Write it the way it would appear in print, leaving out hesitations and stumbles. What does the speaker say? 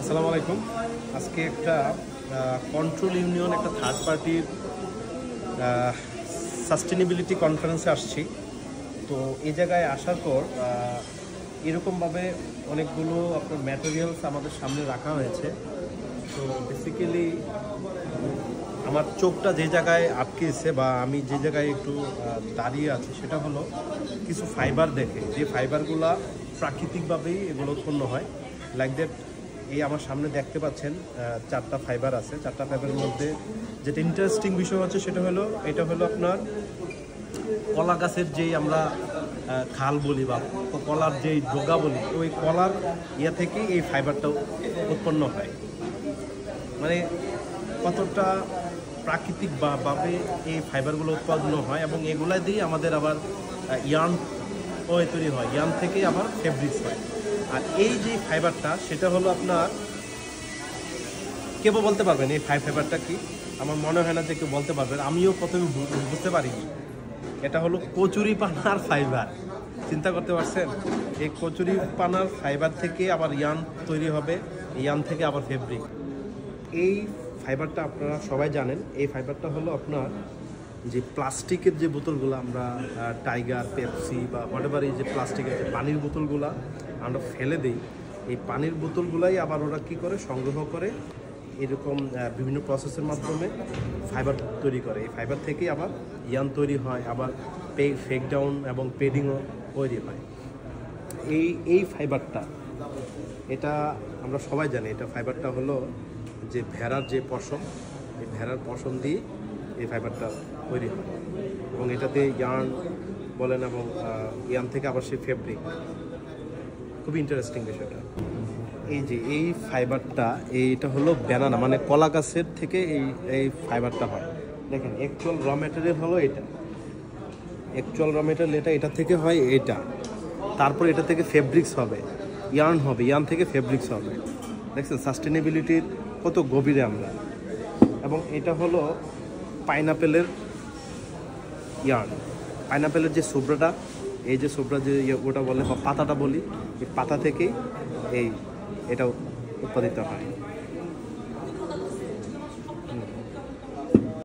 আসসালামু আলাইকুম। আজকে একটা কন্ট্রোল ইউনিয়ন একটা থার্ড পার্টির সাস্টেনেবিলিটি কনফারেন্সে আসছি। তো এই জায়গায় আসার পর এরকমভাবে অনেকগুলো আপনার ম্যাটেরিয়ালস আমাদের সামনে রাখা হয়েছে। তো বেসিক্যালি আমার চোখটা যে জায়গায় আটকেছে বা আমি যে জায়গায় একটু দাঁড়িয়ে আছি সেটা হলো কিছু ফাইবার দেখে, যে ফাইবারগুলা প্রাকৃতিকভাবেই এগুলো উৎপন্ন হয়। লাইক দ্যাট এই আমার সামনে দেখতে পাচ্ছেন চারটা ফাইবার আছে। চারটা ফাইবারের মধ্যে যেটা ইন্টারেস্টিং বিষয় হচ্ছে সেটা হলো এটা হলো আপনার কলা গাছের যেই আমরা খাল বলি বা কলার যেই ডগা বলি, ওই কলার ইয়া থেকেই এই ফাইবারটাও উৎপন্ন হয়। মানে কতটা প্রাকৃতিক ভাবে এই ফাইবারগুলো উৎপাদন হয় এবং এগুলা দিয়ে আমাদের আবার ইয়ার্ন তৈরি হয়, ইয়ার্ন থেকেই আবার ফেব্রিক্স হয়। আর এই যে ফাইবারটা সেটা হলো আপনার কেউ বলতে পারবেন এই ফাইবারটা কি? আমার মনে হয় না যে কেউ বলতে পারবেন। আমিও প্রথমে বুঝতে পারিনি। এটা হলো কচুরি পানার ফাইবার। চিন্তা করতে পারছেন? এই কচুরি পানার ফাইবার থেকে আবার ইয়ার্ন তৈরি হবে, ইয়ার্ন থেকে আবার ফেব্রিক। এই ফাইবারটা আপনারা সবাই জানেন। এই ফাইবারটা হলো আপনার যে প্লাস্টিকের যে বোতলগুলো আমরা টাইগার, পেপসি বা হোয়াটএভার, এই যে প্লাস্টিকের যে পানির বোতলগুলো আমরা ফেলে দিই, এই পানির বোতলগুলাই আবার ওরা কী করে সংগ্রহ করে এরকম বিভিন্ন প্রসেসের মাধ্যমে ফাইবার তৈরি করে। এই ফাইবার থেকেই আবার ইয়ার্ন তৈরি হয়, আবার ফেক ডাউন এবং পেডিংও তৈরি হয়। এই ফাইবারটা, এটা আমরা সবাই জানি, এটা ফাইবারটা হলো যে ভেড়ার যে পশম, এই ভেড়ার পশম দিয়ে এই ফাইবারটা তৈরি হয় এবং এটাতে ইয়ার্ন বলেন এবং ইয়ার্ন থেকে আবার সেই ফেব্রিক। খুবই ইন্টারেস্টিং বিষয়টা। এই যে এই ফাইবারটা, এইটা হলো ব্যানানা মানে কলা গাছের থেকে এই ফাইবারটা হয়। দেখেন অ্যাকচুয়াল র ম্যাটেরিয়াল হলো এটা, অ্যাকচুয়াল র ম্যাটেরিয়াল এটা থেকে হয় এটা। তারপর এটা থেকে ফেব্রিক্স হবে, ইয়ার্ন হবে, ইয়ার্ন থেকে ফেব্রিক্স হবে। দেখছেন সাস্টেনেবিলিটির কত গভীরে আমরা। এবং এটা হলো পাইনাপেলের ইয়ার্ন। পাইনাপেলের যে সোবরাটা, এই যে সোবরা যে ওটা বলে বা পাতাটা বলি, এই পাতা থেকেই এটা উৎপাদিত হয়।